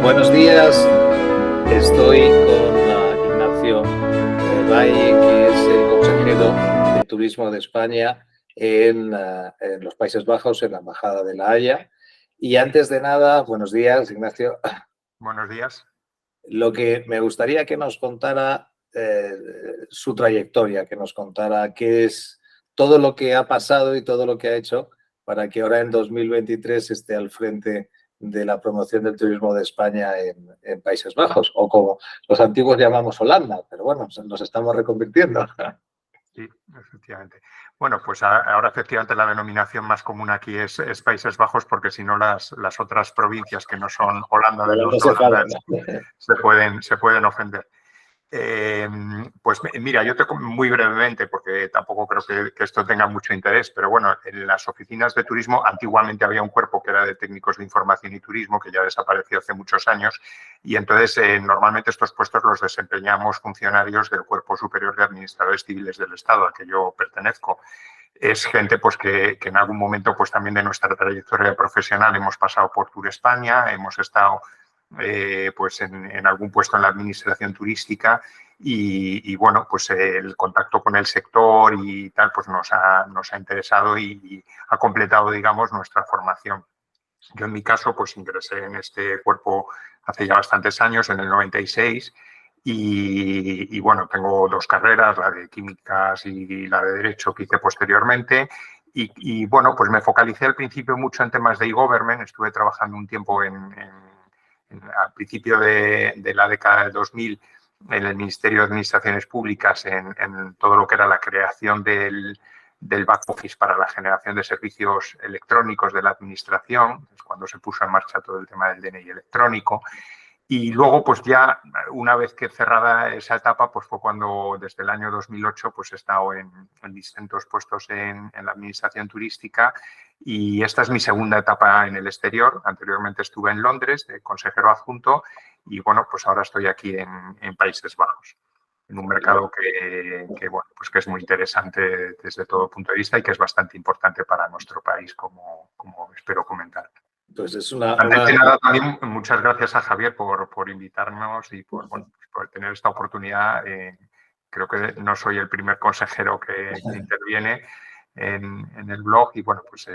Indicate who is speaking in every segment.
Speaker 1: Buenos días, estoy con Ignacio Valle, que es el consejero de Turismo de España en los Países Bajos, en la Embajada de La Haya. Y antes de nada, buenos días, Ignacio.
Speaker 2: Buenos días.
Speaker 1: Lo que me gustaría que nos contara su trayectoria, que nos contara qué es todo lo que ha pasado y todo lo que ha hecho para que ahora en 2023 esté al frente de la promoción del turismo de España en Países Bajos, o como los antiguos llamamos Holanda, pero bueno, nos estamos reconvirtiendo.
Speaker 2: Sí, efectivamente. Bueno, pues ahora efectivamente la denominación más común aquí es Países Bajos, porque si no las otras provincias que no son Holanda del
Speaker 1: Holanda
Speaker 2: norte,
Speaker 1: se
Speaker 2: Holanda
Speaker 1: enfada,
Speaker 2: del
Speaker 1: ¿no?
Speaker 2: sur, se pueden ofender. Pues mira, yo te muy brevemente, porque tampoco creo que esto tenga mucho interés, pero bueno, en las oficinas de turismo antiguamente había un cuerpo que era de técnicos de información y turismo, que ya desapareció hace muchos años, y entonces normalmente estos puestos los desempeñamos funcionarios del Cuerpo Superior de Administradores Civiles del Estado, al que yo pertenezco. Es gente pues que en algún momento pues también de nuestra trayectoria profesional hemos pasado por Tour España, hemos estado pues en algún puesto en la administración turística y bueno, pues el contacto con el sector y tal pues nos ha interesado y ha completado, digamos, nuestra formación. Yo en mi caso pues ingresé en este cuerpo hace ya bastantes años, en el 96, y bueno, tengo dos carreras, la de químicas y la de derecho que hice posteriormente. Y bueno, pues me focalicé al principio mucho en temas de e-government. Estuve trabajando un tiempo al principio de la década del 2000 en el Ministerio de Administraciones Públicas, en todo lo que era la creación del back office para la generación de servicios electrónicos de la administración, es cuando se puso en marcha todo el tema del DNI electrónico. Y luego, pues ya una vez que cerrada esa etapa, pues fue cuando desde el año 2008 pues he estado en distintos puestos en la administración turística, y esta es mi segunda etapa en el exterior. Anteriormente estuve en Londres de consejero adjunto y bueno, pues ahora estoy aquí en Países Bajos, en un mercado bueno, pues que es muy interesante desde todo punto de vista y que es bastante importante para nuestro país, como espero comentar.
Speaker 1: Pues es
Speaker 2: Antes de nada, también muchas gracias a Javier por invitarnos y bueno, por tener esta oportunidad. Creo que no soy el primer consejero que interviene en el blog y bueno, pues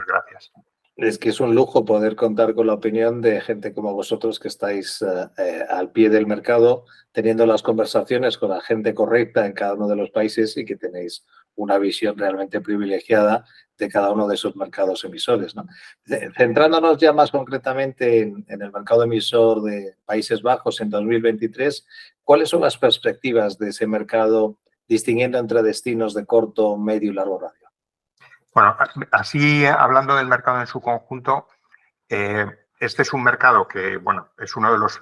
Speaker 2: gracias.
Speaker 1: Es que es un lujo poder contar con la opinión de gente como vosotros que estáis al pie del mercado, teniendo las conversaciones con la gente correcta en cada uno de los países y que tenéis una visión realmente privilegiada de cada uno de esos mercados emisores, ¿no? Centrándonos ya más concretamente en el mercado emisor de Países Bajos en 2023, ¿cuáles son las perspectivas de ese mercado distinguiendo entre destinos de corto, medio y largo radio?
Speaker 2: Bueno, así hablando del mercado en su conjunto, este es un mercado que, bueno, es uno de los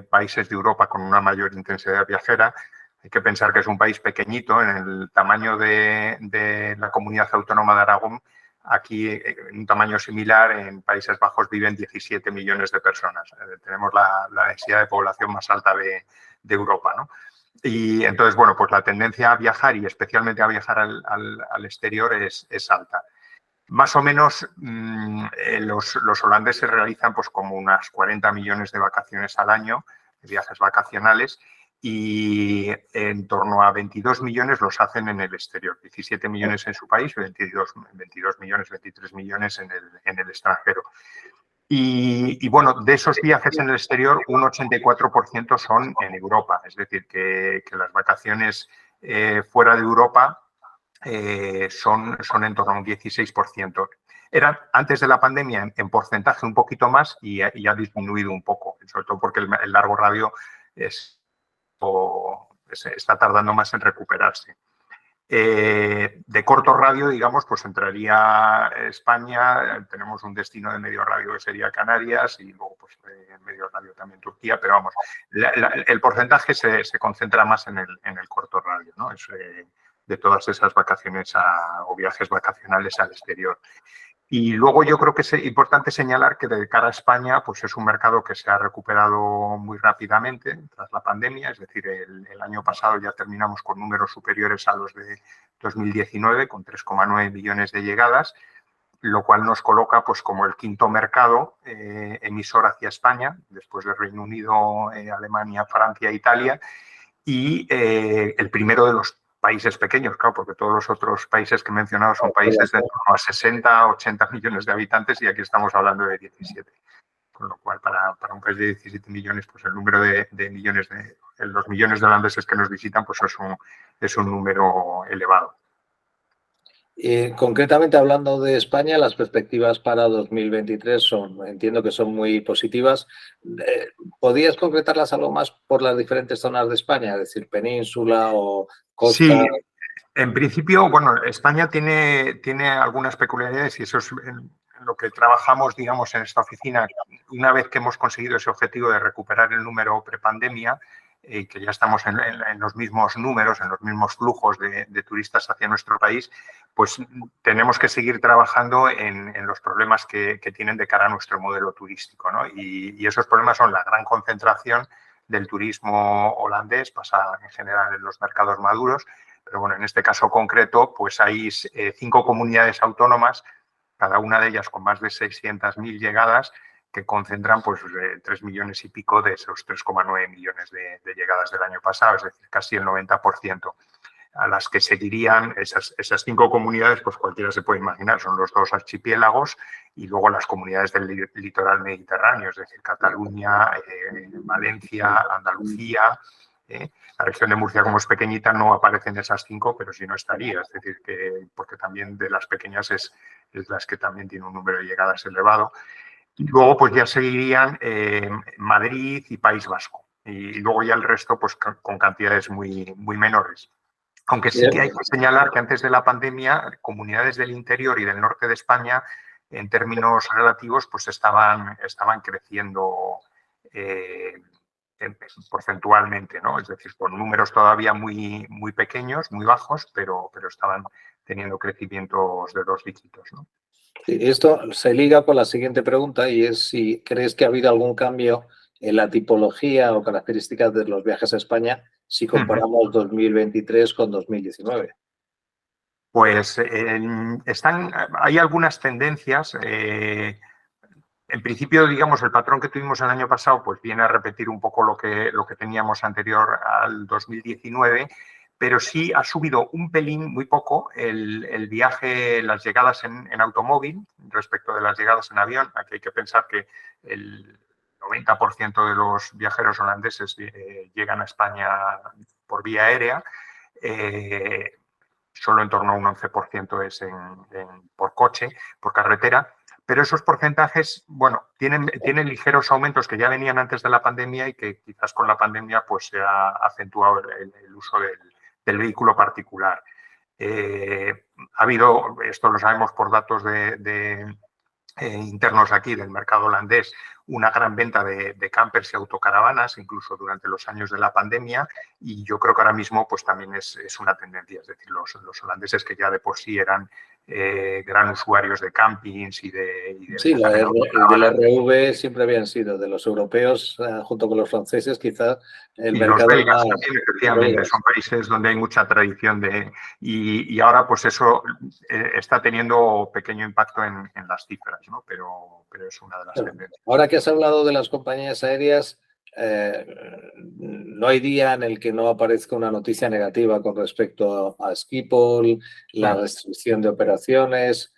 Speaker 2: países de Europa con una mayor intensidad viajera. Hay que pensar que es un país pequeñito en el tamaño de la comunidad autónoma de Aragón. Aquí, en un tamaño similar, en Países Bajos viven 17 millones de personas. Tenemos la densidad de población más alta de Europa, ¿no? Y entonces, bueno, pues la tendencia a viajar y especialmente a viajar al exterior es alta. Más o menos los holandeses realizan pues como unas 40 millones de vacaciones al año, de viajes vacacionales, y en torno a 22 millones los hacen en el exterior. 17 millones en su país, 22 millones, 23 millones en el extranjero. Y bueno, de esos viajes en el exterior, un 84% son en Europa. Es decir, que las vacaciones fuera de Europa son en torno a un 16%. Era antes de la pandemia en porcentaje un poquito más y ha disminuido un poco, sobre todo porque el largo radio está tardando más en recuperarse. De corto radio, digamos, pues entraría España, tenemos un destino de medio radio que sería Canarias y luego pues medio radio también Turquía, pero vamos, el porcentaje se concentra más en el corto radio, ¿no? Es, de todas esas vacaciones o viajes vacacionales al exterior. Y luego yo creo que es importante señalar que de cara a España pues es un mercado que se ha recuperado muy rápidamente tras la pandemia, es decir, el año pasado ya terminamos con números superiores a los de 2019, con 3,9 millones de llegadas. lo cual nos coloca pues como el quinto mercado emisor hacia España, después de Reino Unido, Alemania, Francia e Italia, y el primero de los países pequeños, claro, porque todos los otros países que he mencionado son países de en torno a 60, 80 millones de habitantes y aquí estamos hablando de 17. Con lo cual, para un país de 17 millones, pues el número de millones los millones de holandeses que nos visitan, pues es un número elevado.
Speaker 1: Concretamente hablando de España, las perspectivas para 2023 entiendo que son muy positivas. ¿Podrías concretarlas algo más por las diferentes zonas de España? Es decir, península o costa.
Speaker 2: Sí, en principio, bueno, España tiene algunas peculiaridades y eso es en lo que trabajamos, digamos, en esta oficina. Una vez que hemos conseguido ese objetivo de recuperar el número prepandemia, que ya estamos en los mismos números, en los mismos flujos de turistas hacia nuestro país, pues tenemos que seguir trabajando en los problemas que tienen de cara a nuestro modelo turístico, ¿no? Y esos problemas son la gran concentración del turismo holandés, pasa en general en los mercados maduros, pero bueno, en este caso concreto, pues hay 5 comunidades autónomas, cada una de ellas con más de 600.000 llegadas, que concentran pues 3 millones y pico de esos 3,9 millones de llegadas del año pasado, es decir, casi el 90%. A las que seguirían esas 5 comunidades, pues cualquiera se puede imaginar, son los 2 archipiélagos y luego las comunidades del litoral mediterráneo, es decir, Cataluña, Valencia, Andalucía. La región de Murcia, como es pequeñita, no aparece en esas 5, pero sí no estaría, es decir, porque también de las pequeñas es las que también tiene un número de llegadas elevado. Y luego pues ya seguirían Madrid y País Vasco. Y luego ya el resto pues con cantidades muy, muy menores. Aunque sí que hay que señalar que antes de la pandemia, comunidades del interior y del norte de España, en términos relativos, pues estaban creciendo porcentualmente, ¿no? Es decir, con números todavía muy, muy pequeños, muy bajos, pero estaban teniendo crecimientos de 2 dígitos, ¿no?
Speaker 1: Esto se liga con la siguiente pregunta y es si crees que ha habido algún cambio en la tipología o características de los viajes a España si comparamos 2023 con 2019.
Speaker 2: Pues hay algunas tendencias. En principio, digamos, el patrón que tuvimos el año pasado pues viene a repetir un poco lo que teníamos anterior al 2019, pero sí ha subido un pelín, muy poco, el viaje, las llegadas en automóvil respecto de las llegadas en avión. Aquí hay que pensar que el 90% de los viajeros holandeses llegan a España por vía aérea. Solo en torno a un 11% es por coche, por carretera. Pero esos porcentajes, bueno, tienen ligeros aumentos que ya venían antes de la pandemia y que quizás con la pandemia pues se ha acentuado el uso del vehículo particular. Ha habido, esto lo sabemos por datos internos aquí del mercado holandés, una gran venta de campers y autocaravanas, incluso durante los años de la pandemia, y yo creo que ahora mismo pues también es una tendencia, es decir, los holandeses que ya de por sí eran gran usuarios de campings y de
Speaker 1: Sí,
Speaker 2: también
Speaker 1: del RV siempre habían sido de los europeos, junto con los franceses, quizás el
Speaker 2: y los
Speaker 1: mercado
Speaker 2: belgas
Speaker 1: más.
Speaker 2: también, efectivamente, son países donde hay mucha tradición y ahora pues eso está teniendo pequeño impacto en las cifras, ¿no? Pero es una de las tendencias.
Speaker 1: Ahora que has hablado de las compañías aéreas, no hay día en el que no aparezca una noticia negativa con respecto a Schiphol, la restricción de operaciones.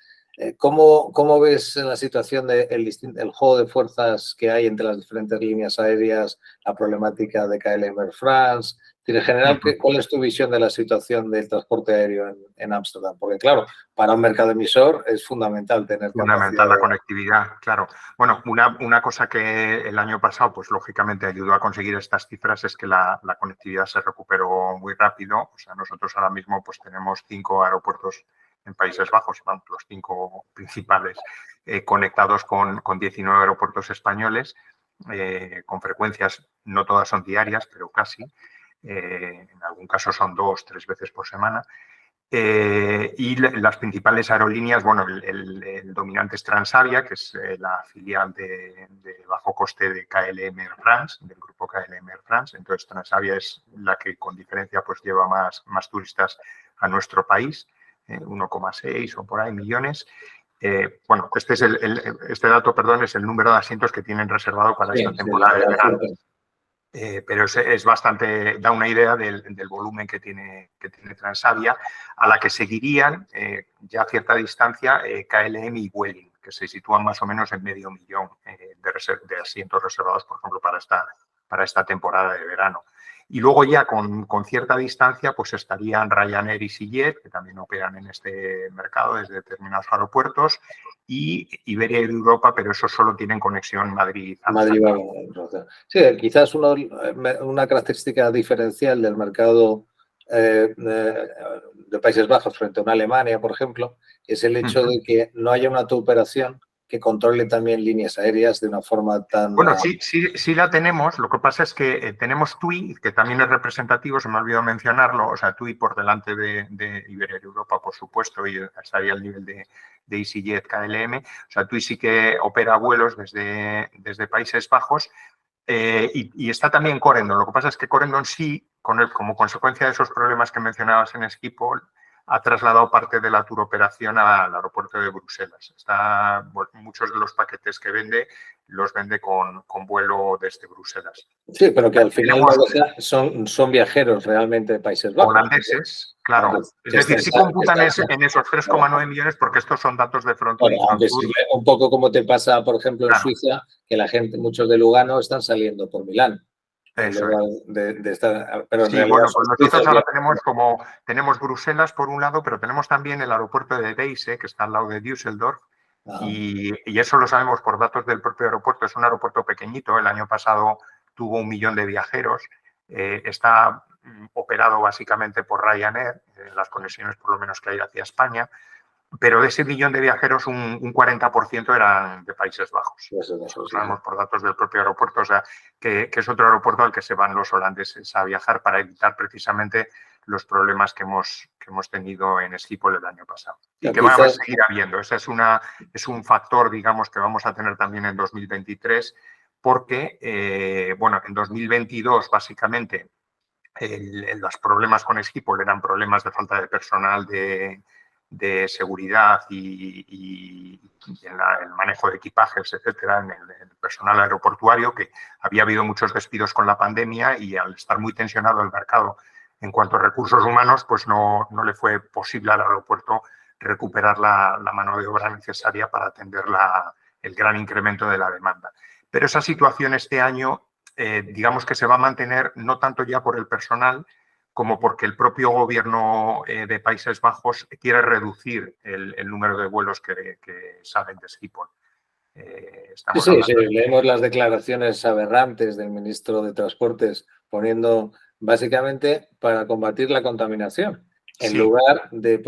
Speaker 1: ¿Cómo ves la situación del juego de fuerzas que hay entre las diferentes líneas aéreas, la problemática de KLM Air France? En general, ¿cuál es tu visión de la situación del transporte aéreo en Ámsterdam? Porque, claro, para un mercado emisor es fundamental tener
Speaker 2: Fundamental
Speaker 1: capacidad
Speaker 2: la
Speaker 1: de...
Speaker 2: conectividad, claro. Bueno, una cosa que el año pasado, pues lógicamente ayudó a conseguir estas cifras es que la conectividad se recuperó muy rápido. O sea, nosotros ahora mismo pues tenemos 5 aeropuertos en Países Bajos, vamos, los 5 principales, conectados con 19 aeropuertos españoles, con frecuencias, no todas son diarias, pero casi. En algún caso son 2, 3 veces por semana. Y las principales aerolíneas, bueno, el dominante es Transavia, que es la filial de bajo coste de KLM Air France, del grupo KLM Air France. Entonces, Transavia es la que con diferencia pues lleva más turistas a nuestro país, 1,6 o por ahí millones. Bueno, este dato, perdón, es el número de asientos que tienen reservado para esta temporada de verano. Pero es bastante, da una idea del volumen que tiene Transavia, a la que seguirían ya a cierta distancia KLM y Vueling, que se sitúan más o menos en 500.000 de asientos reservados, por ejemplo, para esta temporada de verano. Y luego ya con cierta distancia pues estarían Ryanair y EasyJet, que también operan en este mercado desde determinados aeropuertos, y Iberia y Europa, pero esos solo tienen conexión Madrid.
Speaker 1: Sí, quizás una característica diferencial del mercado de Países Bajos frente a una Alemania, por ejemplo, es el hecho de que no haya una operación que controle también líneas aéreas de una forma tan...
Speaker 2: Bueno, sí la tenemos. Lo que pasa es que tenemos TUI, que también es representativo, se me ha olvidado mencionarlo. O sea, TUI por delante de Iberia y Europa, por supuesto, y estaría al nivel de EasyJet, KLM. O sea, TUI sí que opera vuelos desde Países Bajos. Y está también Corendon. Lo que pasa es que Corendon sí, como consecuencia de esos problemas que mencionabas en Schiphol, ha trasladado parte de la turoperación al aeropuerto de Bruselas. Muchos de los paquetes que vende los vende con vuelo desde Bruselas.
Speaker 1: Sí, pero que al final son viajeros realmente de Países Bajos.
Speaker 2: Holandeses, claro. Es decir, sí computan en esos 3,9 millones porque estos son datos de Frontier.
Speaker 1: Aunque sí, un poco como te pasa, por ejemplo, en Suiza, que la gente, muchos de Lugano están saliendo por Milán.
Speaker 2: Eso
Speaker 1: pero
Speaker 2: sí, bueno, pues nosotros ahora tenemos Bruselas por un lado, pero tenemos también el aeropuerto de Weisse, que está al lado de Düsseldorf, y eso lo sabemos por datos del propio aeropuerto. Es un aeropuerto pequeñito, el año pasado tuvo 1 millón de viajeros, está operado básicamente por Ryanair, las conexiones por lo menos que hay hacia España, pero de ese 1 millón de viajeros un 40% eran de Países Bajos. Eso lo sabemos por datos del propio aeropuerto, o sea, que es otro aeropuerto al que se van los holandeses a viajar para evitar precisamente los problemas que hemos tenido en Schiphol el año pasado. Y que vamos a seguir habiendo. Ese es un factor, digamos, que vamos a tener también en 2023, porque, bueno, en 2022, básicamente, los problemas con Schiphol eran problemas de falta de personal de seguridad y en el manejo de equipajes, etcétera, en el personal aeroportuario, que había habido muchos despidos con la pandemia y al estar muy tensionado el mercado en cuanto a recursos humanos, pues no le fue posible al aeropuerto recuperar la mano de obra necesaria para atender el gran incremento de la demanda. Pero esa situación este año, digamos que se va a mantener no tanto ya por el personal, como porque el propio gobierno de Países Bajos quiere reducir el número de vuelos que salen de Schiphol.
Speaker 1: Sí, leemos las declaraciones aberrantes del ministro de Transportes poniendo básicamente para combatir la contaminación, en lugar de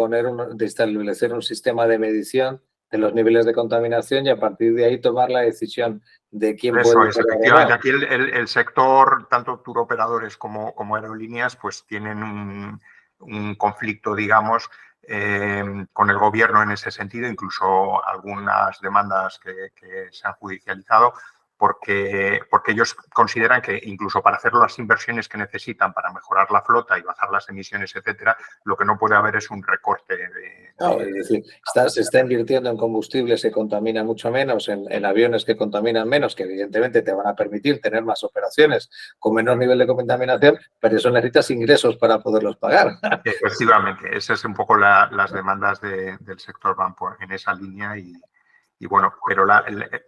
Speaker 1: establecer un sistema de medición de los niveles de contaminación y a partir de ahí tomar la decisión de quién puede...
Speaker 2: Efectivamente, aquí el sector, tanto turoperadores como aerolíneas, pues tienen un conflicto, digamos, con el gobierno en ese sentido, incluso algunas demandas que se han judicializado, porque ellos consideran que incluso para hacer las inversiones que necesitan para mejorar la flota y bajar las emisiones, etcétera, lo que no puede haber es un recorte
Speaker 1: es decir, se está invirtiendo en combustibles que contaminan mucho menos, en aviones que contaminan menos, que evidentemente te van a permitir tener más operaciones con menor nivel de contaminación, pero eso necesitas ingresos para poderlos pagar.
Speaker 2: Efectivamente, esas es un poco las demandas del sector van en esa línea y bueno, pero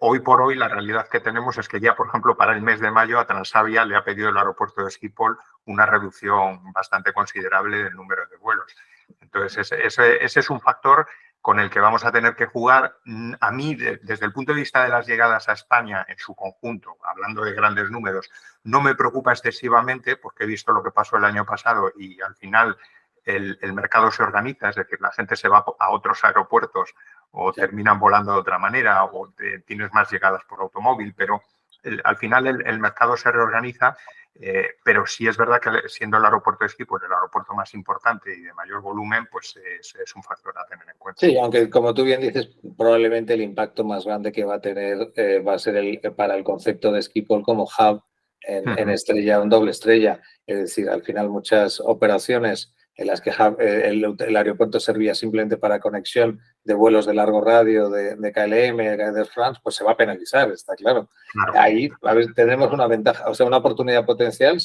Speaker 2: hoy por hoy la realidad que tenemos es que ya, por ejemplo, para el mes de mayo a Transavia le ha pedido el aeropuerto de Schiphol una reducción bastante considerable del número de vuelos. Entonces, ese es un factor con el que vamos a tener que jugar. A mí, desde el punto de vista de las llegadas a España en su conjunto, hablando de grandes números, no me preocupa excesivamente porque he visto lo que pasó el año pasado y al final el mercado se organiza, es decir, la gente se va a otros aeropuertos o terminan volando de otra manera o tienes más llegadas por automóvil, pero al final el mercado se reorganiza, pero sí es verdad que siendo el aeropuerto de Schiphol el aeropuerto más importante y de mayor volumen, pues es un factor a tener en cuenta.
Speaker 1: Sí, aunque como tú bien dices, probablemente el impacto más grande que va a tener va a ser para el concepto de Schiphol como hub en estrella, en doble estrella. Es decir, al final muchas operaciones en las que el aeropuerto servía simplemente para conexión de vuelos de largo radio de KLM, de Air France, pues se va a penalizar, está claro.
Speaker 2: Claro.
Speaker 1: Ahí a ver, tenemos una ventaja, o sea, una oportunidad potencial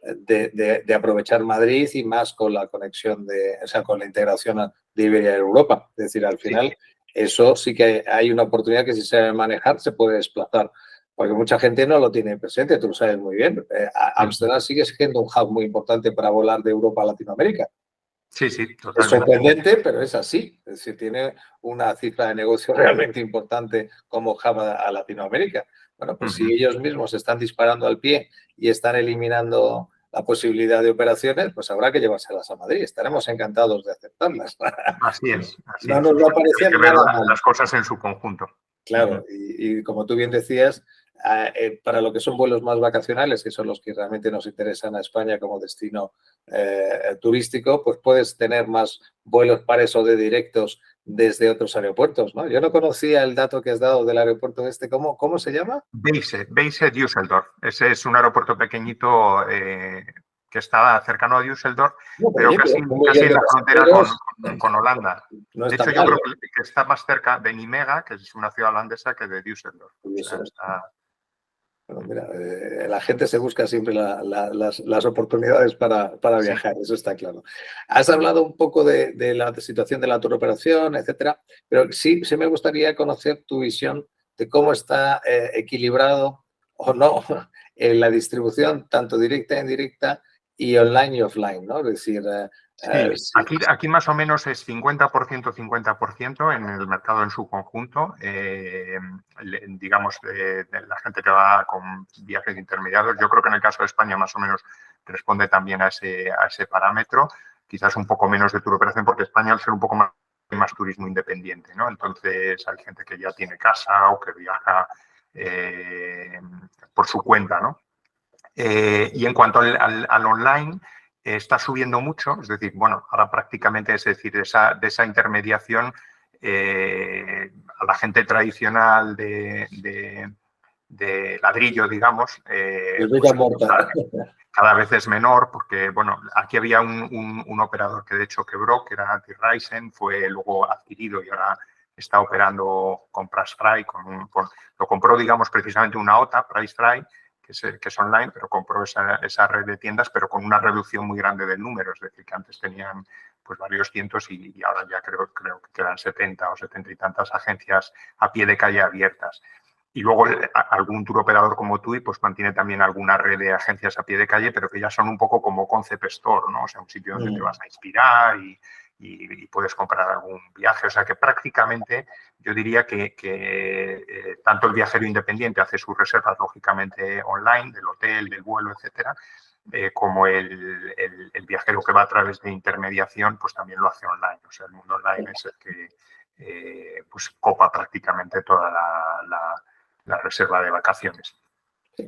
Speaker 1: de aprovechar Madrid y más con la conexión o sea, con la integración de Iberia en Europa. Es decir, al final, sí, eso sí que hay una oportunidad que si se sabe manejar se puede desplazar. Porque mucha gente no lo tiene presente, tú lo sabes muy bien. Ámsterdam sigue siendo un hub muy importante para volar de Europa a Latinoamérica.
Speaker 2: Sí, sí, totalmente.
Speaker 1: Es sorprendente, pero es así. Es decir, tiene una cifra de negocio realmente importante como hub a Latinoamérica. Bueno, pues si ellos mismos están disparando al pie y están eliminando la posibilidad de operaciones, pues habrá que llevárselas a Madrid. Estaremos encantados de aceptarlas.
Speaker 2: Así es.
Speaker 1: No nos va a parecer
Speaker 2: hay que ver las cosas en su conjunto.
Speaker 1: Claro, y como tú bien decías, para lo que son vuelos más vacacionales, que son los que realmente nos interesan a España como destino turístico, pues puedes tener más vuelos pares o de directos desde otros aeropuertos, ¿no? Yo no conocía el dato que has dado del aeropuerto este. ¿Cómo se llama?
Speaker 2: Weisse Düsseldorf. Ese es un aeropuerto pequeñito que está cercano a Düsseldorf, pero casi en la frontera con Holanda.
Speaker 1: No
Speaker 2: de hecho, yo creo que está más cerca de Nimega, que es una ciudad holandesa, que de Düsseldorf. O sea, está...
Speaker 1: Bueno, mira, la gente se busca siempre las oportunidades para viajar, sí. Eso está claro. Has hablado un poco de la situación de la turoperación, etcétera, pero sí me gustaría conocer tu visión de cómo está equilibrado o no en la distribución, tanto directa, indirecta y online y offline, ¿no? Es decir,
Speaker 2: sí. Aquí más o menos es 50%, 50% en el mercado en su conjunto. Digamos, de la gente que va con viajes intermediarios. Yo creo que en el caso de España más o menos responde también a ese parámetro. Quizás un poco menos de turoperación porque España al ser un poco más turismo independiente, ¿no? Entonces hay gente que ya tiene casa o que viaja por su cuenta, ¿no? Y en cuanto al online, está subiendo mucho, es decir, bueno, ahora prácticamente es decir, de esa intermediación a la gente tradicional de ladrillo, digamos, pues, cada vez es menor porque, bueno, aquí había un operador que de hecho quebró, que era T-Ryzen, fue luego adquirido y ahora está operando con PriceFry, lo compró, digamos, precisamente una OTA, PriceFry, que es online, pero compró esa red de tiendas, pero con una reducción muy grande del número, es decir, que antes tenían pues varios cientos y ahora ya creo que quedan 70 o 70 y tantas agencias a pie de calle abiertas. Y luego algún tour operador como TUI pues mantiene también alguna red de agencias a pie de calle, pero que ya son un poco como concept store, ¿no? O sea, un sitio donde te vas a inspirar y puedes comprar algún viaje. O sea, que prácticamente yo diría que tanto el viajero independiente hace sus reservas, lógicamente, online, del hotel, del vuelo, etcétera, como el viajero que va a través de intermediación, pues también lo hace online. O sea, el mundo online es el que pues copa prácticamente toda la reserva de vacaciones.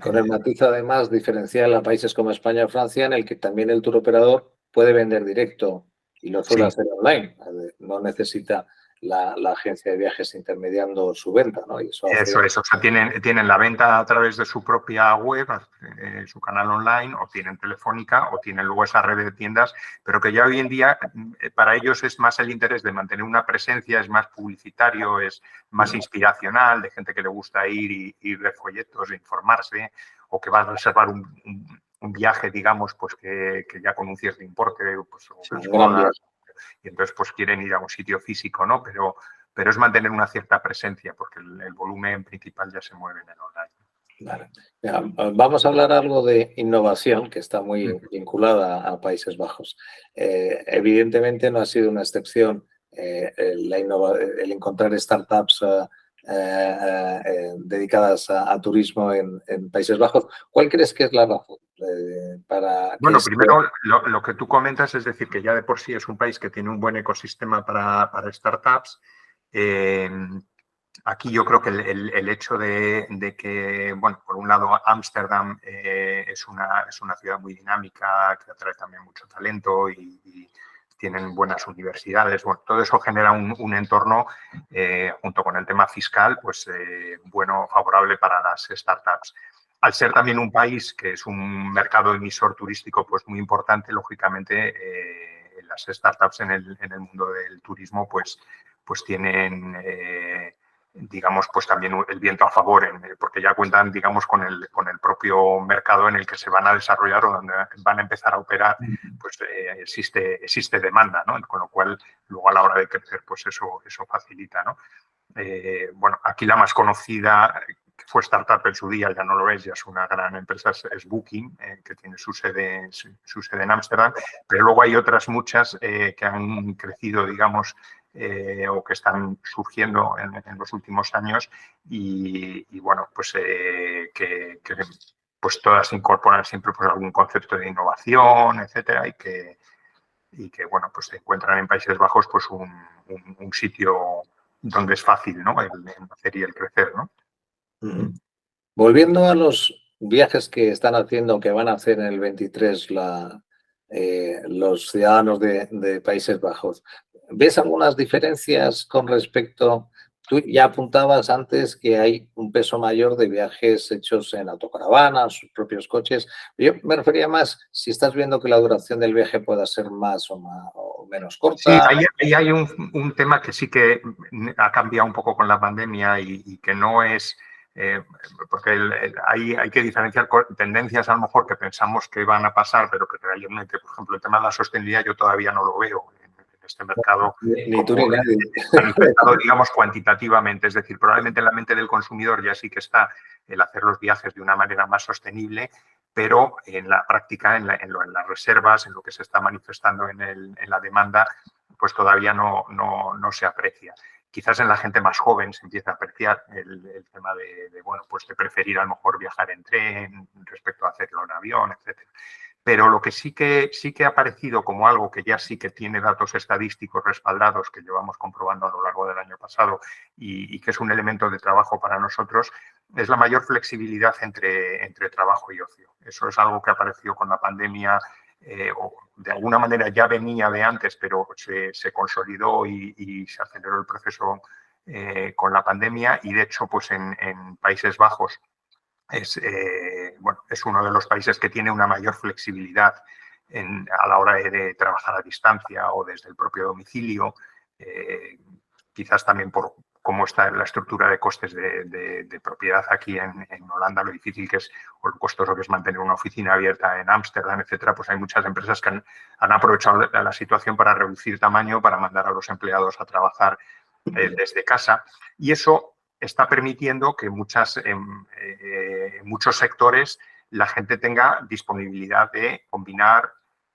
Speaker 1: Con el matiz, además, diferencial a países como España o Francia, en el que también el tour operador puede vender directo y lo suele hacer online. No necesita la agencia de viajes intermediando su venta, ¿no? Y
Speaker 2: eso es, o sea, tienen la venta a través de su propia web, su canal online, o tienen Telefónica, o tienen luego esa red de tiendas, pero que ya hoy en día para ellos es más el interés de mantener una presencia, es más publicitario, es más inspiracional, de gente que le gusta ir y ver folletos, informarse, o que va a reservar un viaje, digamos, pues que ya con un cierto importe, pues, y entonces pues quieren ir a un sitio físico, ¿no? Pero es mantener una cierta presencia porque el volumen principal ya se mueve en el online.
Speaker 1: Vale. Mira, vamos a hablar algo de innovación que está muy vinculada a Países Bajos. Evidentemente no ha sido una excepción el encontrar startups dedicadas a turismo en Países Bajos. ¿Cuál crees que es la razón?
Speaker 2: Bueno, primero lo que tú comentas, es decir, que ya de por sí es un país que tiene un buen ecosistema para startups. Aquí yo creo que el hecho de que, bueno, por un lado Ámsterdam es una ciudad muy dinámica, que atrae también mucho talento y tienen buenas universidades. Bueno, todo eso genera un entorno, junto con el tema fiscal, pues bueno, favorable para las startups. Al ser también un país que es un mercado emisor turístico pues muy importante, lógicamente las startups en el mundo del turismo pues tienen, digamos, pues también el viento a favor, porque ya cuentan, digamos, con el propio mercado en el que se van a desarrollar o donde van a empezar a operar, pues existe demanda, ¿no? Con lo cual, luego a la hora de crecer, pues eso facilita, ¿no? Bueno, aquí la más conocida, que fue startup en su día, ya no lo es, ya es una gran empresa, es Booking, que tiene su sede en Ámsterdam, pero luego hay otras muchas que han crecido, digamos, o que están surgiendo en los últimos años y bueno, pues que pues todas incorporan siempre pues algún concepto de innovación, etcétera, y que bueno, pues se encuentran en Países Bajos pues un sitio donde es fácil, ¿no? El hacer y el crecer, ¿no?
Speaker 1: Volviendo a los viajes que están haciendo, que van a hacer en el 23 los ciudadanos de Países Bajos, ¿ves algunas diferencias con respecto? Tú ya apuntabas antes que hay un peso mayor de viajes hechos en autocaravana, sus propios coches. Yo me refería más si estás viendo que la duración del viaje pueda ser más o menos
Speaker 2: Sí,
Speaker 1: corta.
Speaker 2: ahí hay un tema que sí que ha cambiado un poco con la pandemia y que no es, porque hay que diferenciar tendencias a lo mejor que pensamos que van a pasar, pero que realmente, por ejemplo, el tema de la sostenibilidad yo todavía no lo veo en este mercado
Speaker 1: Ni tú
Speaker 2: como
Speaker 1: ni nadie.
Speaker 2: manifestado, digamos, cuantitativamente. Es decir, probablemente en la mente del consumidor ya sí que está el hacer los viajes de una manera más sostenible, pero en la práctica, en las reservas, en lo que se está manifestando en la demanda, pues todavía no se aprecia. Quizás en la gente más joven se empieza a apreciar el tema bueno, pues de preferir a lo mejor viajar en tren respecto a hacerlo en avión, etcétera. Pero lo que sí que ha aparecido como algo que ya sí que tiene datos estadísticos respaldados que llevamos comprobando a lo largo del año pasado y que es un elemento de trabajo para nosotros, es la mayor flexibilidad entre trabajo y ocio. Eso es algo que apareció con la pandemia, o de alguna manera ya venía de antes, pero se consolidó y se aceleró el proceso con la pandemia y de hecho pues en Países Bajos es uno de los países que tiene una mayor flexibilidad a la hora de trabajar a distancia o desde el propio domicilio, quizás también por cómo está la estructura de costes de propiedad aquí en Holanda, lo difícil que es o lo costoso que es mantener una oficina abierta en Ámsterdam, etcétera. Pues hay muchas empresas que han aprovechado la situación para reducir tamaño, para mandar a los empleados a trabajar desde casa y eso está permitiendo que en muchos sectores la gente tenga disponibilidad de combinar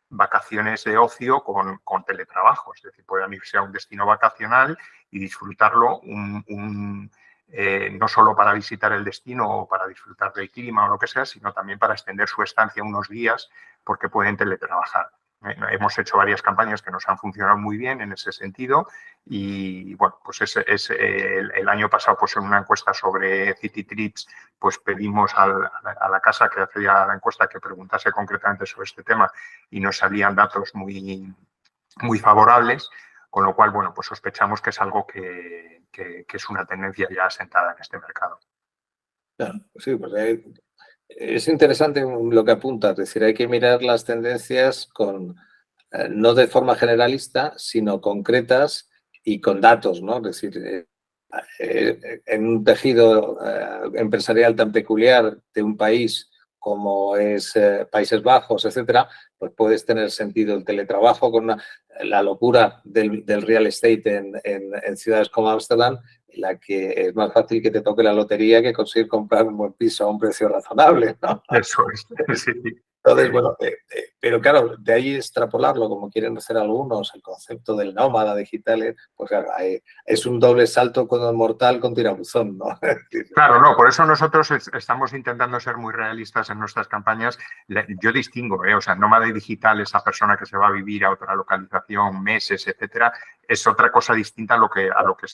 Speaker 2: vacaciones de ocio con teletrabajo. Es decir, puedan irse a un destino vacacional y disfrutarlo no solo para visitar el destino o para disfrutar del clima o lo que sea, sino también para extender su estancia unos días porque pueden teletrabajar. Hemos hecho varias campañas que nos han funcionado muy bien en ese sentido y bueno, pues el año pasado pues en una encuesta sobre City Trips pues pedimos a la casa que hacía la encuesta que preguntase concretamente sobre este tema y nos salían datos muy, muy favorables, con lo cual bueno, pues sospechamos que es algo que es una tendencia ya asentada en este mercado.
Speaker 1: Claro, sí, pues es interesante lo que apuntas, es decir, hay que mirar las tendencias no de forma generalista, sino concretas y con datos, ¿no? Es decir, en un tejido empresarial tan peculiar de un país como es Países Bajos, etcétera, pues puedes tener sentido el teletrabajo con la locura del real estate en ciudades como Ámsterdam, en la que es más fácil que te toque la lotería que conseguir comprar un buen piso a un precio razonable, ¿no?
Speaker 2: Eso es, sí.
Speaker 1: Entonces, bueno, pero claro, de ahí extrapolarlo, como quieren hacer algunos, el concepto del nómada digital, pues claro, es un doble salto mortal con tirabuzón, ¿no?
Speaker 2: Claro, no, por eso nosotros estamos intentando ser muy realistas en nuestras campañas. Yo distingo, o sea, nómada digital, esa persona que se va a vivir a otra localización, meses, etcétera, es otra cosa distinta a lo que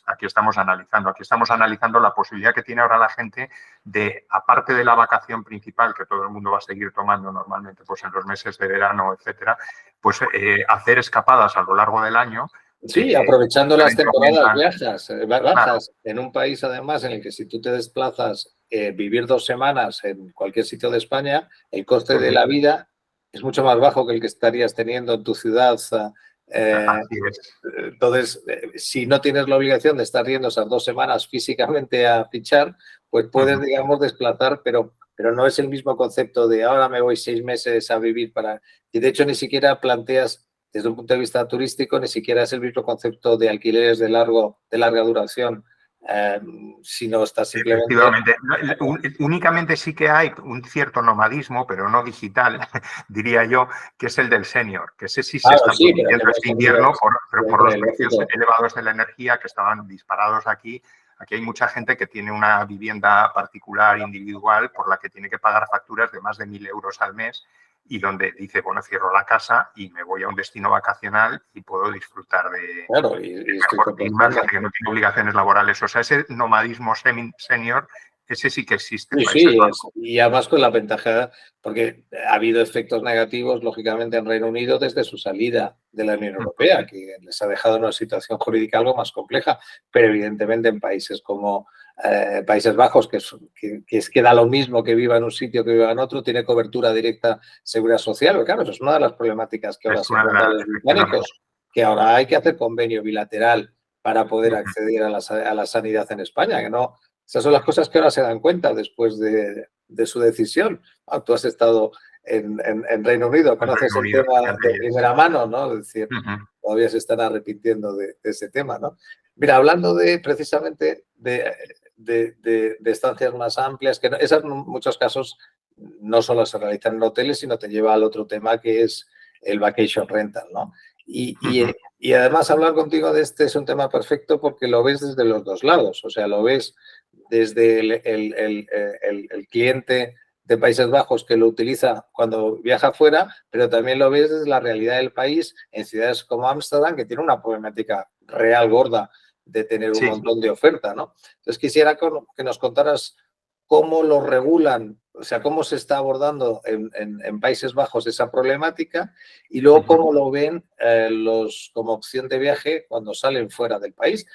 Speaker 2: aquí estamos analizando. Aquí estamos analizando la posibilidad que tiene ahora la gente de, aparte de la vacación principal, que todo el mundo va a seguir tomando normalmente pues en los meses de verano, etcétera, pues hacer escapadas a lo largo del año.
Speaker 1: Sí, aprovechando las temporadas bajas,
Speaker 2: Claro,
Speaker 1: en un país además en el que si tú te desplazas, vivir 2 semanas en cualquier sitio de España, el coste de la vida es mucho más bajo que el que estarías teniendo en tu ciudad
Speaker 2: Así es.
Speaker 1: Entonces, si no tienes la obligación de estar yendo esas 2 semanas físicamente a fichar, pues puedes, digamos, desplazar, pero no es el mismo concepto de ahora me voy 6 meses a vivir para... Y de hecho ni siquiera planteas, desde un punto de vista turístico, ni siquiera es el mismo concepto de alquileres de larga duración, sino está simplemente...
Speaker 2: Efectivamente. Únicamente sí que hay un cierto nomadismo, pero no digital, diría yo, que es el del senior, que ese sí se
Speaker 1: Claro,
Speaker 2: está
Speaker 1: sí, pero
Speaker 2: produciendo este invierno por
Speaker 1: siempre,
Speaker 2: los precios
Speaker 1: lógico.
Speaker 2: elevados de la energía que estaban disparados aquí. Aquí hay mucha gente que tiene una vivienda particular, individual, por la que tiene que pagar facturas de más de 1.000 euros al mes y donde dice, bueno, cierro la casa y me voy a un destino vacacional y puedo disfrutar de
Speaker 1: Claro, y estoy
Speaker 2: mejor clima,
Speaker 1: completamente.
Speaker 2: gente que no tiene obligaciones laborales. O sea, ese nomadismo senior, ese sí que existe en
Speaker 1: Sí,
Speaker 2: Países
Speaker 1: sí,
Speaker 2: Bajos.
Speaker 1: y además con la ventaja, porque ha habido efectos negativos, lógicamente, en Reino Unido desde su salida de la Unión Europea, que les ha dejado en una situación jurídica algo más compleja, pero evidentemente en países como Países Bajos, que da lo mismo que viva en un sitio que viva en otro, tiene cobertura directa seguridad social, pero claro, eso es una de las problemáticas que ahora
Speaker 2: Es
Speaker 1: se
Speaker 2: una de
Speaker 1: encuentran
Speaker 2: las,
Speaker 1: los
Speaker 2: efectivamente.
Speaker 1: británicos, que ahora hay que hacer convenio bilateral para poder acceder a la sanidad en España, que no. Esas son las cosas que ahora se dan cuenta después de su decisión. Ah, tú has estado en Reino Unido,
Speaker 2: El
Speaker 1: conoces
Speaker 2: Reino
Speaker 1: el
Speaker 2: Unido,
Speaker 1: tema
Speaker 2: fíjate,
Speaker 1: de primera mano, ¿no? Es decir, todavía se están arrepintiendo de ese tema, ¿no? Mira, hablando precisamente de estancias más amplias, que esas en muchos casos no solo se realizan en hoteles, sino te lleva al otro tema que es el vacation rental, ¿no? Y además hablar contigo de este es un tema perfecto porque lo ves desde los dos lados, o sea, lo ves desde el cliente de Países Bajos que lo utiliza cuando viaja fuera, pero también lo ves desde la realidad del país en ciudades como Ámsterdam, que tiene una problemática real gorda de tener un
Speaker 2: sí.
Speaker 1: montón de oferta, ¿no? Entonces quisiera que nos contaras cómo lo regulan, o sea, cómo se está abordando en Países Bajos esa problemática y luego cómo lo ven como opción de viaje cuando salen fuera del país.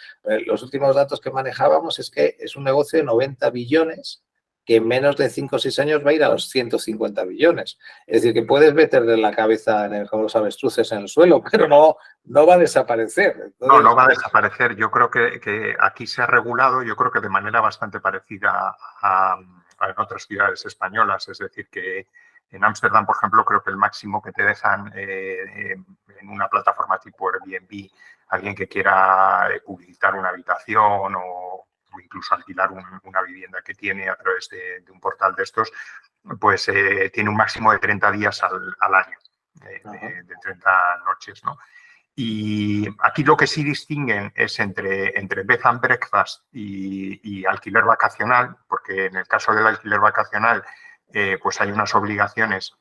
Speaker 1: Los últimos datos que manejábamos es que es un negocio de 90 billones que en menos de 5 o 6 años va a ir a los 150 billones. Es decir, que puedes meterle la cabeza como los avestruces en el suelo, pero no va a desaparecer.
Speaker 2: No,
Speaker 1: Entonces,
Speaker 2: no va a desaparecer. Yo creo que aquí se ha regulado, yo creo que de manera bastante parecida en otras ciudades españolas. Es decir, que en Ámsterdam, por ejemplo, creo que el máximo que te dejan en una plataforma tipo Airbnb, alguien que quiera publicitar una habitación o incluso alquilar una vivienda que tiene a través de un portal de estos, pues tiene un máximo de 30 días al año, de 30 noches, ¿no? Y aquí lo que sí distinguen es entre bed and breakfast y alquiler vacacional, porque en el caso del alquiler vacacional pues hay unas obligaciones,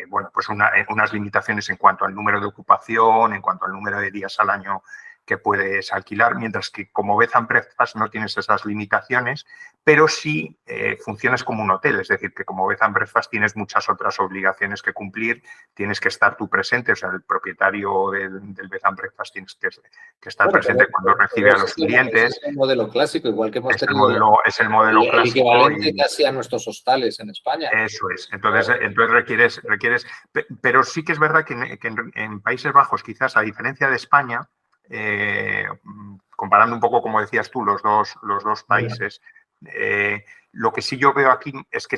Speaker 2: bueno, pues unas limitaciones en cuanto al número de ocupación, en cuanto al número de días al año que puedes alquilar, mientras que como bed and breakfast no tienes esas limitaciones, pero sí funcionas como un hotel, es decir, que como bed and breakfast tienes muchas otras obligaciones que cumplir, tienes que estar tú presente, o sea, el propietario del bed and breakfast tienes que estar
Speaker 1: bueno,
Speaker 2: presente cuando
Speaker 1: pero
Speaker 2: recibe a los
Speaker 1: ese
Speaker 2: clientes.
Speaker 1: es el modelo clásico, igual que hemos
Speaker 2: Es
Speaker 1: tenido
Speaker 2: el modelo
Speaker 1: el
Speaker 2: clásico
Speaker 1: equivalente
Speaker 2: y
Speaker 1: casi a nuestros hostales en España.
Speaker 2: eso es. Entonces requieres, pero sí que es verdad que en Países Bajos, quizás a diferencia de España, comparando un poco, como decías tú, los dos países, lo que sí yo veo aquí es que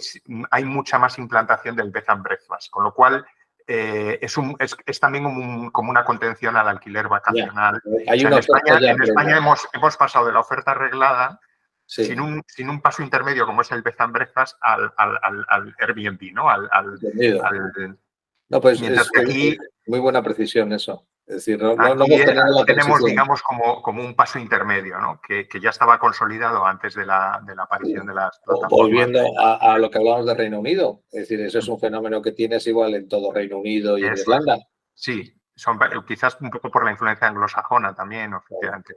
Speaker 2: hay mucha más implantación del bed and breakfast, con lo cual es también como una contención al alquiler
Speaker 1: Ya,
Speaker 2: vacacional. O
Speaker 1: hay
Speaker 2: sea,
Speaker 1: una oferta ya
Speaker 2: En España
Speaker 1: previa.
Speaker 2: hemos pasado de la oferta arreglada
Speaker 1: Sí,
Speaker 2: sin un paso intermedio como es el bed and breakfast al Airbnb, ¿no?
Speaker 1: entendido. No, pues
Speaker 2: Mientras que aquí,
Speaker 1: muy buena precisión eso. Es decir, no
Speaker 2: aquí,
Speaker 1: hemos tenido
Speaker 2: aquí
Speaker 1: la
Speaker 2: tenemos,
Speaker 1: transición.
Speaker 2: digamos, como un paso intermedio, ¿no? Que ya estaba consolidado antes de la
Speaker 1: Sí.
Speaker 2: aparición de las
Speaker 1: O
Speaker 2: plataformas.
Speaker 1: volviendo a lo que hablábamos de Reino Unido, es decir, eso es un fenómeno que tienes igual en todo Reino Unido y en
Speaker 2: Eso es.
Speaker 1: Irlanda.
Speaker 2: Sí, quizás un poco por la influencia anglosajona también, efectivamente.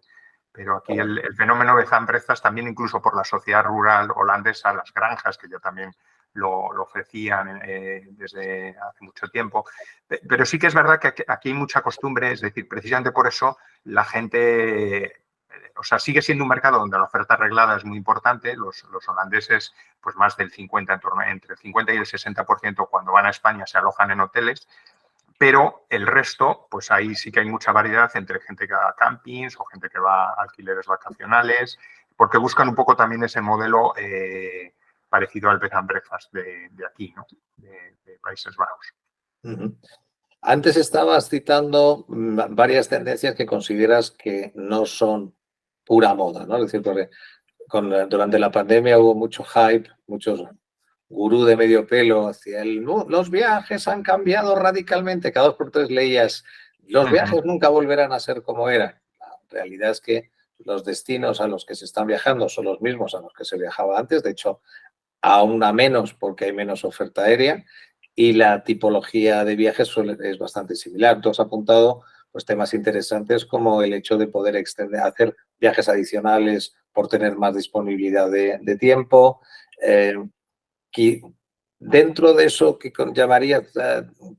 Speaker 2: Pero aquí
Speaker 1: Bueno,
Speaker 2: el fenómeno de Zambrezas también incluso por la sociedad rural holandesa, las granjas, que ya también lo ofrecían desde hace mucho tiempo. Pero sí que es verdad que aquí hay mucha costumbre, es decir, precisamente por eso la gente, o sea, sigue siendo un mercado donde la oferta arreglada es muy importante. Los holandeses, pues más del 50, entre el 50 y el 60% cuando van a España se alojan en hoteles. pero el resto, pues ahí sí que hay mucha variedad entre gente que va a campings o gente que va a alquileres vacacionales, porque buscan un poco también ese modelo parecido al bed and breakfast de aquí, ¿no? De Países Bajos.
Speaker 1: Ujú. Antes estabas citando varias tendencias que consideras que no son pura moda, ¿no? Es decir, porque durante la pandemia hubo mucho hype, muchos gurú de medio pelo hacia los viajes han cambiado radicalmente. Cada 2 por 3 leías, los viajes nunca volverán a ser como eran. La realidad es que los destinos a los que se están viajando son los mismos a los que se viajaba antes, de hecho, aún a menos porque hay menos oferta aérea y la tipología de viajes es bastante similar. Tú has apuntado pues, temas interesantes como el hecho de poder hacer viajes adicionales por tener más disponibilidad de tiempo. Dentro de eso que llamarías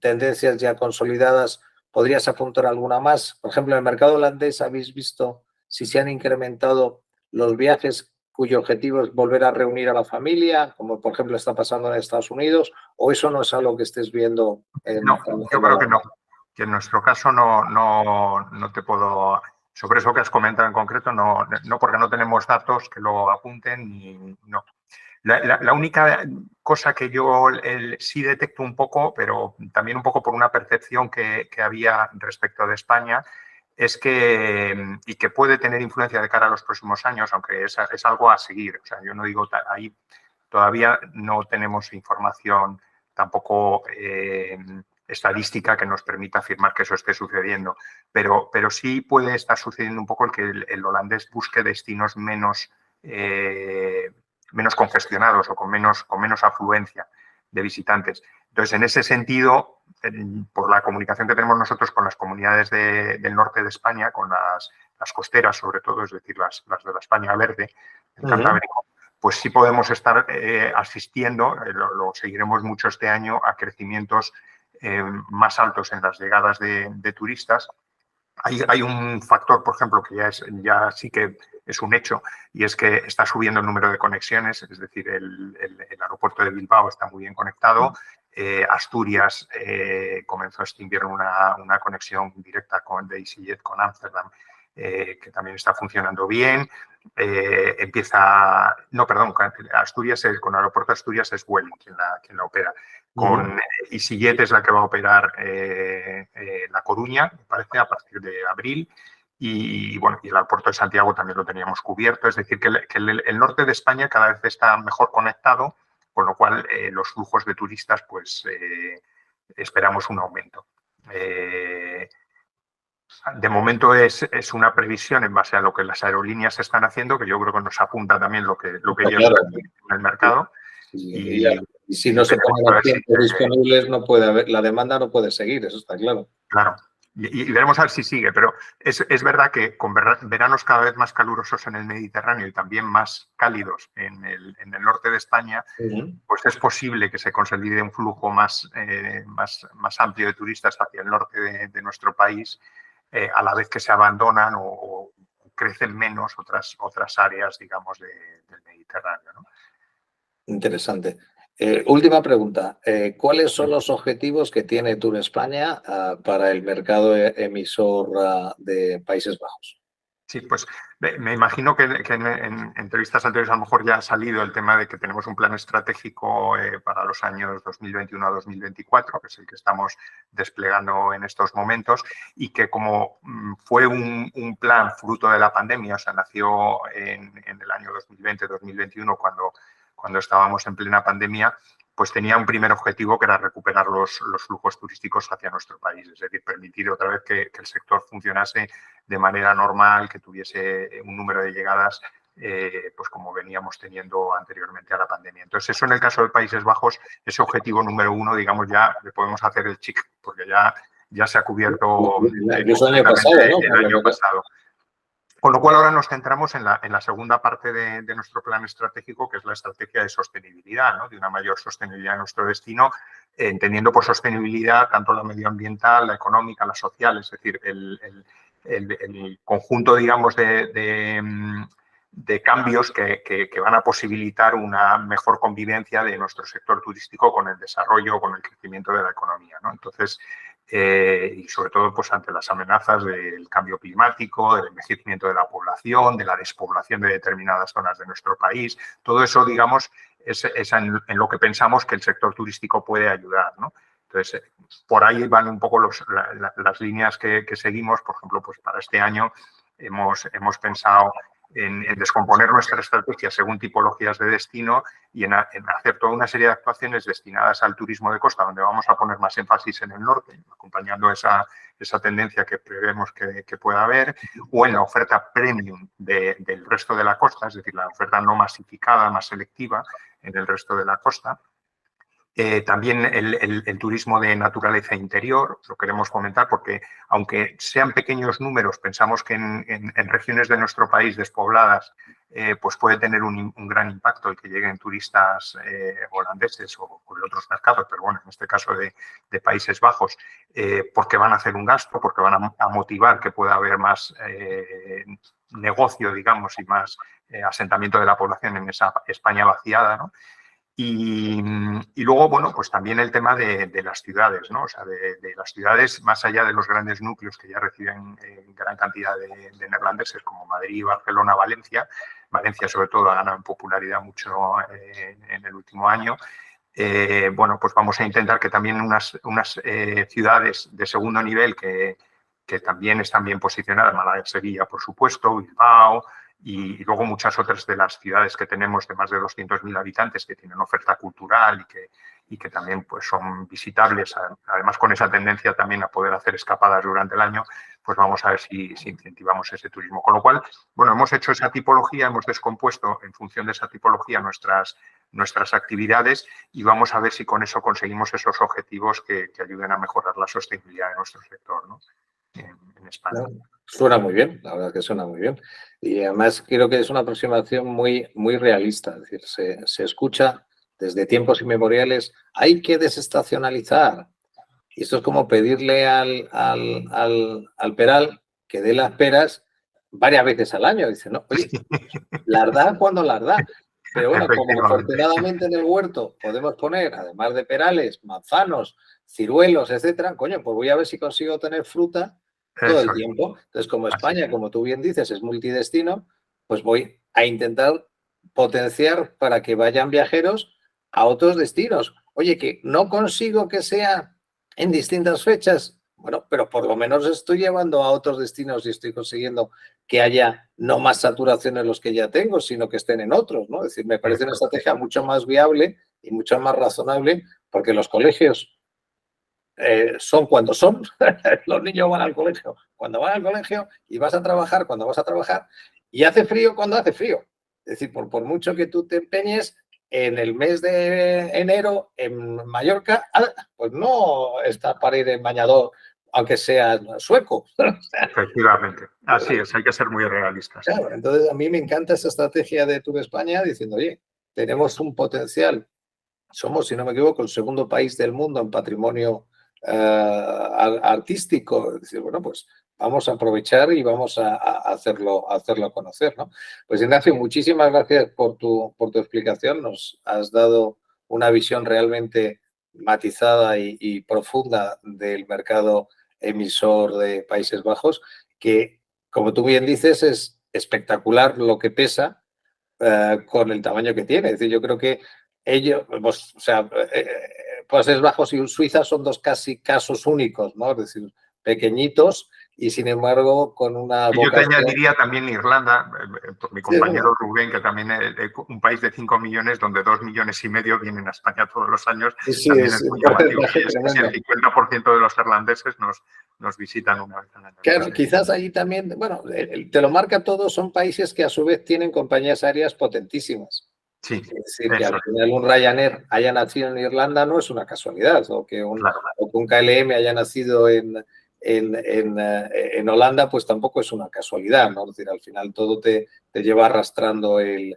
Speaker 1: tendencias ya consolidadas, ¿podrías apuntar alguna más? Por ejemplo, en el mercado holandés, ¿habéis visto si se han incrementado los viajes cuyo objetivo es volver a reunir a la familia, como por ejemplo está pasando en Estados Unidos, o eso no es algo que estés viendo
Speaker 2: No, yo creo que no. Que en nuestro caso no te puedo... Sobre eso que has comentado en concreto, no porque no tenemos datos que lo apunten y no. La única cosa que yo sí detecto un poco, pero también un poco por una percepción que había respecto de España, es que, y que puede tener influencia de cara a los próximos años, aunque es algo a seguir. O sea, yo no digo, ahí todavía no tenemos información tampoco estadística que nos permita afirmar que eso esté sucediendo, pero sí puede estar sucediendo un poco el que el holandés busque destinos menos congestionados o con menos afluencia de visitantes. Entonces, en ese sentido, por la comunicación que tenemos nosotros con las comunidades del norte de España, con las costeras sobre todo, es decir, las de la España verde, el Cantábrico, pues sí podemos estar asistiendo, lo seguiremos mucho este año, a crecimientos más altos en las llegadas de turistas. Hay un factor, por ejemplo, que ya sí que es un hecho, y es que está subiendo el número de conexiones, es decir, el aeropuerto de Bilbao está muy bien conectado. Asturias comenzó este invierno una conexión directa de EasyJet con Ámsterdam, que también está funcionando bien. Asturias, con el aeropuerto de Asturias es Vueling quien la opera. Con EasyJet es la que va a operar La Coruña, me parece, a partir de abril. Y bueno, y el aeropuerto de Santiago también lo teníamos cubierto. Es decir, que el norte de España cada vez está mejor conectado, con lo cual los flujos de turistas, pues esperamos un aumento. De momento es una previsión en base a lo que las aerolíneas están haciendo, que yo creo que nos apunta también lo que ellos están en el mercado.
Speaker 1: Y si no se ponen los tiempos disponibles, no puede haber, la demanda no puede seguir, eso está claro.
Speaker 2: Claro. Y veremos a ver si sigue, pero es verdad que con veranos cada vez más calurosos en el Mediterráneo y también más cálidos en el norte de España, pues es posible que se consolide un flujo más amplio de turistas hacia el norte de nuestro país, a la vez que se abandonan o crecen menos otras áreas, digamos, del Mediterráneo, ¿no?
Speaker 1: Interesante. Última pregunta. ¿Cuáles son los objetivos que tiene Tour España para el mercado emisor de Países Bajos?
Speaker 2: Sí, pues me imagino que en entrevistas anteriores a lo mejor ya ha salido el tema de que tenemos un plan estratégico para los años 2021 a 2024, que es el que estamos desplegando en estos momentos, y que como fue un plan fruto de la pandemia, o sea, nació en el año 2020-2021 cuando estábamos en plena pandemia, pues tenía un primer objetivo que era recuperar los flujos turísticos hacia nuestro país, es decir, permitir otra vez que el sector funcionase de manera normal, que tuviese un número de llegadas pues como veníamos teniendo anteriormente a la pandemia. Entonces, eso en el caso de Países Bajos, ese objetivo número 1, digamos, ya le podemos hacer el chic, porque ya se ha cubierto
Speaker 1: incluso el año pasado, ¿no?
Speaker 2: el año pasado. Con lo cual ahora nos centramos en la segunda parte de nuestro plan estratégico, que es la estrategia de sostenibilidad, ¿no? De una mayor sostenibilidad en nuestro destino, entendiendo por sostenibilidad tanto la medioambiental, la económica, la social, es decir, el conjunto, digamos, de cambios que van a posibilitar una mejor convivencia de nuestro sector turístico con el desarrollo, con el crecimiento de la economía, ¿no? Entonces, y sobre todo pues, ante las amenazas del cambio climático, del envejecimiento de la población, de la despoblación de determinadas zonas de nuestro país. Todo eso, digamos, es en lo que pensamos que el sector turístico puede ayudar, ¿no? Entonces, por ahí van un poco las líneas que seguimos. Por ejemplo, pues para este año hemos pensado en descomponer nuestra estrategia según tipologías de destino y en hacer toda una serie de actuaciones destinadas al turismo de costa, donde vamos a poner más énfasis en el norte, acompañando esa tendencia que prevemos que pueda haber, o en la oferta premium del resto de la costa, es decir, la oferta no masificada, más selectiva en el resto de la costa. También el turismo de naturaleza interior lo queremos fomentar porque, aunque sean pequeños números, pensamos que en regiones de nuestro país despobladas pues puede tener un gran impacto el que lleguen turistas holandeses o de otros mercados, pero bueno, en este caso de Países Bajos, porque van a hacer un gasto, porque van a motivar que pueda haber más negocio, digamos, y más asentamiento de la población en esa España vaciada, ¿no? Y luego, bueno, pues también el tema de las ciudades, ¿no? O sea, de las ciudades, más allá de los grandes núcleos que ya reciben gran cantidad de neerlandeses, como Madrid, Barcelona, Valencia. Valencia, sobre todo, ha ganado en popularidad mucho en el último año. Bueno, pues vamos a intentar que también unas ciudades de segundo nivel que también están bien posicionadas, Málaga, Sevilla, por supuesto, Bilbao, y luego muchas otras de las ciudades que tenemos de más de 200.000 habitantes que tienen oferta cultural y que también pues, son visitables, además con esa tendencia también a poder hacer escapadas durante el año, pues vamos a ver si incentivamos ese turismo. Con lo cual, bueno, hemos hecho esa tipología, hemos descompuesto en función de esa tipología nuestras actividades y vamos a ver si con eso conseguimos esos objetivos que ayuden a mejorar la sostenibilidad de nuestro sector, ¿no? En España.
Speaker 1: Suena muy bien, la verdad que suena muy bien. Y además creo que es una aproximación muy, muy realista. Es decir, se escucha desde tiempos inmemoriales, hay que desestacionalizar. Y esto es como pedirle al peral que dé las peras varias veces al año. Dice, no, oye, las da cuando las da. Pero bueno, como afortunadamente en el huerto podemos poner, además de perales, manzanos, ciruelos, etcétera, coño, pues voy a ver si consigo tener fruta todo el tiempo. Entonces, como España, como tú bien dices, es multidestino, pues voy a intentar potenciar para que vayan viajeros a otros destinos. Oye, que no consigo que sea en distintas fechas, bueno, pero por lo menos estoy llevando a otros destinos y estoy consiguiendo que haya no más saturación en los que ya tengo, sino que estén en otros, ¿no? Es decir, me parece una estrategia mucho más viable y mucho más razonable porque los colegios son cuando son, los niños van al colegio cuando van al colegio y vas a trabajar cuando vas a trabajar y hace frío cuando hace frío. Es decir, por mucho que tú te empeñes, en el mes de enero en Mallorca, pues no está para ir en bañador, aunque sea sueco.
Speaker 2: Efectivamente, así es, hay que ser muy realistas.
Speaker 1: Claro, entonces a mí me encanta esa estrategia de Tour España diciendo, oye, tenemos un potencial. Somos, si no me equivoco, el segundo país del mundo en patrimonio artístico. Es decir, bueno, pues vamos a aprovechar y vamos a hacerlo conocer, ¿no? Pues Ignacio, muchísimas gracias por tu explicación. Nos has dado una visión realmente matizada y profunda del mercado emisor de Países Bajos, que, como tú bien dices, es espectacular lo que pesa con el tamaño que tiene. Es decir, yo creo que ellos, pues, o sea, Países Bajos y Suiza son dos casi casos únicos, ¿no? Es decir, pequeñitos y sin embargo con una vocación.
Speaker 2: Yo te añadiría también Irlanda, por mi compañero Rubén, que también es un país de 5 millones, donde 2,5 millones vienen a España todos los años.
Speaker 1: Sí,
Speaker 2: también es muy llamativo. Si el 50% de los irlandeses nos visitan una vez al año.
Speaker 1: Claro, quizás ahí también, bueno, te lo marca todo, son países que a su vez tienen compañías aéreas potentísimas.
Speaker 2: Sí,
Speaker 1: es decir, que al final un Ryanair haya nacido en Irlanda no es una casualidad, o que un KLM haya nacido en Holanda, pues tampoco es una casualidad, ¿no? Es decir, al final todo te lleva arrastrando y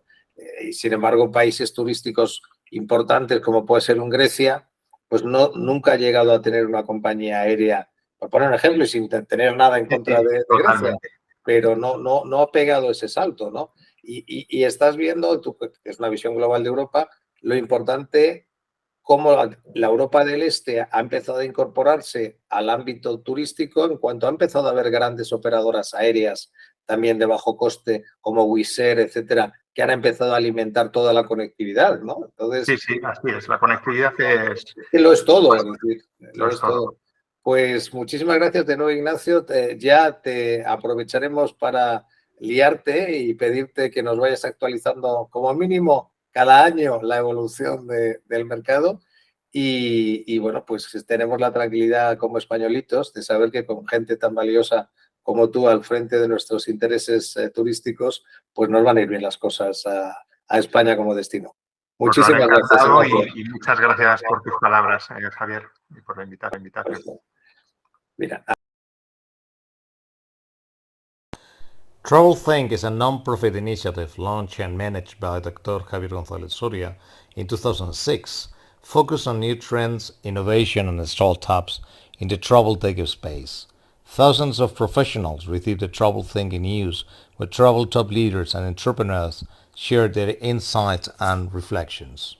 Speaker 1: sin embargo países turísticos importantes como puede ser un Grecia, pues nunca ha llegado a tener una compañía aérea, por poner un ejemplo y sin tener nada en contra de Grecia, pero no ha pegado ese salto, ¿no? Y estás viendo, tú, que es una visión global de Europa, lo importante cómo la Europa del Este ha empezado a incorporarse al ámbito turístico en cuanto ha empezado a haber grandes operadoras aéreas también de bajo coste como Wizz Air, etcétera, que han empezado a alimentar toda la conectividad, ¿no? Entonces,
Speaker 2: sí, así es. La conectividad es...
Speaker 1: lo es todo, es decir,
Speaker 2: Lo es todo.
Speaker 1: Pues muchísimas gracias de nuevo, Ignacio. Ya te aprovecharemos para liarte y pedirte que nos vayas actualizando como mínimo cada año la evolución del mercado. Y bueno, pues tenemos la tranquilidad como españolitos de saber que con gente tan valiosa como tú al frente de nuestros intereses turísticos, pues nos van a ir bien las cosas a España como destino.
Speaker 2: Pues lo haré
Speaker 1: Muchísimas gracias,
Speaker 2: encantado
Speaker 1: Ignacio.
Speaker 2: y muchas gracias por tus palabras, Javier, y por la invitación.
Speaker 1: Mira.
Speaker 3: TravelThink is a non-profit initiative launched and managed by Dr. Javier González Soria in 2006, focused on new trends, innovation, and startups in the travel tech space. Thousands of professionals receive the TravelThink news, where travel top leaders and entrepreneurs share their insights and reflections.